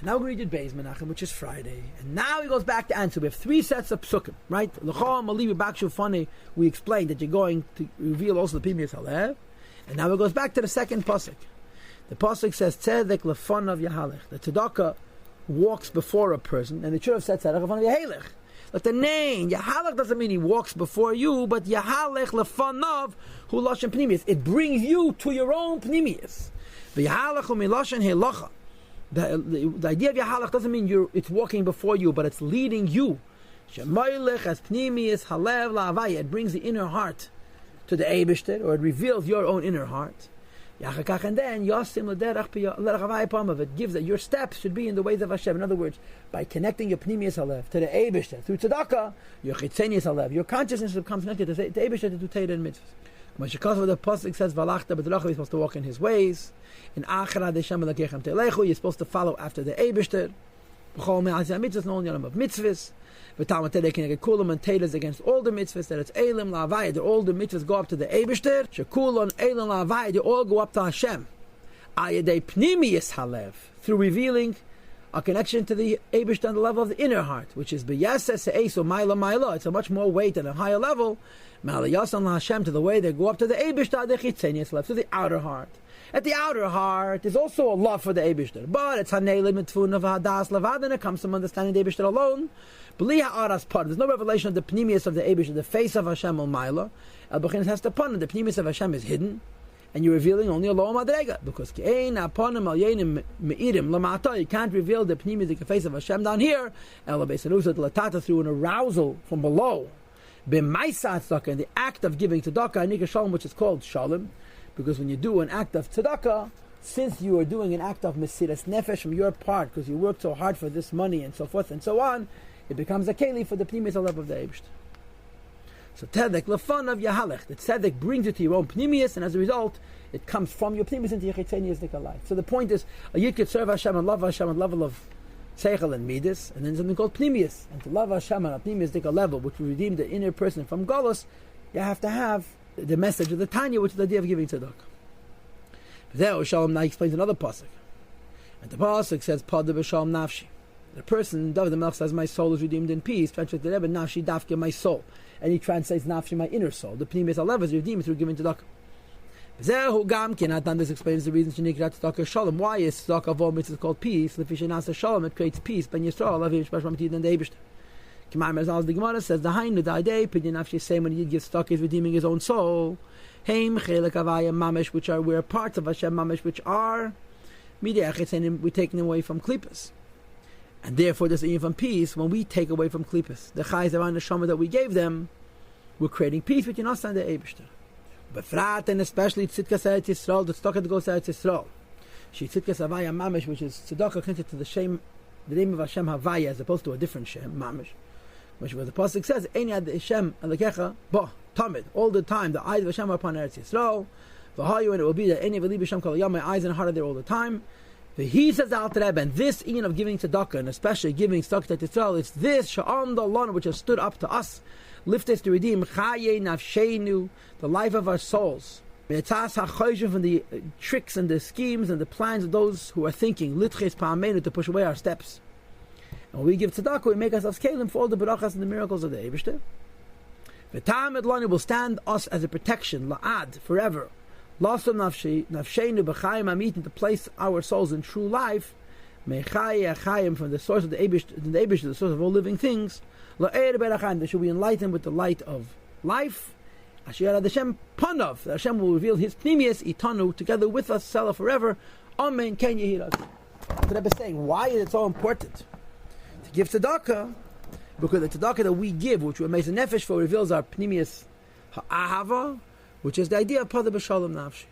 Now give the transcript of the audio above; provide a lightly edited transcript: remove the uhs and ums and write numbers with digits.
Now we're going to read Beis Menachem, which is Friday. And now he goes back to answer. We have 3 sets of psukim, right? We explained that you're going to reveal also the Pnimius Halev. And now it goes back to the second pasuk. The pasuk says, Tzedek lefonav yahalech. The tzedakah walks before a person, and it should have said Tzedek lefonav yahalech. But the name, Yahalech, doesn't mean he walks before you, but Yahalech lefonav hu lashon Pnimius. It brings you to your own Pnimius. The Yahalech hu milashon helacha. The idea of Yahalach doesn't mean it's walking before you, but it's leading you. Shemoilech as Pnimius Halev la'avaya. It brings the inner heart to the Eibishter, or it reveals your own inner heart. And then Yossi it gives that your steps should be in the ways of Hashem. In other words, by connecting your Pnimius Halev to the Eibishter through tzedakah, your Chitzenius Halev, your consciousness becomes connected to the Eibishter to Torah and mitzvahs. When the pasuk says Valachta b'derachov, you're supposed to walk in his ways. In Achara Deshem Elokechem Telechu, you're supposed to follow after the Eibishter. B'chol me'aseh mitzvahs, no yom of mitzvahs. V'talmud Tedei Keneged Kulam, and Teilas against all the mitzvahs. That it's Elim la'avayah, that all the mitzvahs go up to the Eibishter. Shekulon Elim la'avayah, they all go up to Hashem. Ayadei Pnimius Halev, through revealing a connection to the Eibishter on the level of the inner heart, which is B'yaseh Se'eso Maila Maila. It's a much more weight and a higher level. Ma'alayasan la'Hashem, to the way they go up to the Eibishter, the Chitzenius Halev, to the outer heart. At the outer heart, there's also a love for the Eibishter, but it's Haneilim Mitfun of Hadas Lavad, and it comes from understanding the Eibishter alone. B'li ha'aras part. There's no revelation of the Pnimius of the Eibishter, the face of Hashem al Maila. El B'chinas has to pun, the Pnimius of Hashem is hidden, and you're revealing only a low madrega, because Ke'ein aponim al yenim me'irim lamata. You can't reveal the Pnimius, the face of Hashem down here. El Beisanusat latata, through an arousal from below. B'maisa tzedakah, in the act of giving tzedakah, anika shalom, which is called shalom. Because when you do an act of tzedakah, since you are doing an act of mesiras nefesh from your part, because you worked so hard for this money and so forth and so on, it becomes a keli for the pnimius halev of the Eibishter. So tzedek lefonav yahalech. The tzedek brings you to your own pnimius, and as a result, it comes from your pnimius into your chitzenius life. So the point is, a yid could serve Hashem and love Hashem at level of seichel and midas, and then something called pnimius. And to love Hashem at a pnimius level, which will redeem the inner person from galus, you have to have the message of the Tanya, which is the idea of giving tzedakah. There, Shalom now explains another pasuk, and the pasuk says, "Pada b'shalom nafshi." The person, David the Melech says, "My soul is redeemed in peace." Translates the Rebbe, "Nafshi dafke," my soul, and he translates "nafshi," my inner soul. The pnimius halev is redeemed through giving tzedakah. Zehu gam kinatan. This explains the reason shenikrat tzedakah shalom. Why is tzedakah of all mitzvahs called peace? Lefishenasa shalom, it creates peace. Ben Yisrael lavim shpash mamtid and the Eibishter. The Gemara says the Hainu Daidei Pidyon Nafshi, same when he gives tzedakah, is redeeming his own soul. Heim Chelek Avaya Mamish, which are we're parts of Hashem Mamish, which are Midiach, and we're taking away from Klippas, and therefore there's even from peace when we take away from Klippas. The Chayes around the Shama that we gave them, we're creating peace between us and the Eibishter. But Frat, and especially Tzidkas Eretz Yisrael, the tzedakah that goes to Eretz Yisrael, she Tzidkas Avaya Mamish, which is tzedakah connected to the name of Hashem Havaya, as opposed to a different Shem Mamish. Which where the pasuk says, "Ein yad Hashem alekecha bo tamid," all the time the eyes of Hashem are upon Eretz Yisrael. V'hayu, and it will be that any of Hashem kol yom, my eyes and heart are there all the time. He says the Alter Rebbe, and this Ian of giving tzedakah, and especially giving tzedakah to Yisrael, it's this sha'am dalon, which has stood up to us, lift us to redeem chaye nafshenu, the life of our souls. Metzas ha'choyshim, from the tricks and the schemes and the plans of those who are thinking litches pa'amenu, to push away our steps. When we give tzedakah, we make ourselves kelim for all the barachas and the miracles of the Eibishter. V'tam edlanu will stand us as a protection, la'ad, forever. Lasam nafsheinu b'chayim amitin, to place our souls in true life. Me'chayim achayim, from the source of the Eibishter, the source of all living things. La'er berachayim, they should be enlightened with the light of life. Asher Hashem panav, that Hashem will reveal His pnimius itanu together with us, sela forever. Amen. Can you hear us? The Rebbe is saying, why is it so important give tzedakah? Because the tzedakah that we give, which we make a nefesh for, reveals our pnimius ha'ahava, which is the idea of pada b'shalom nafshi.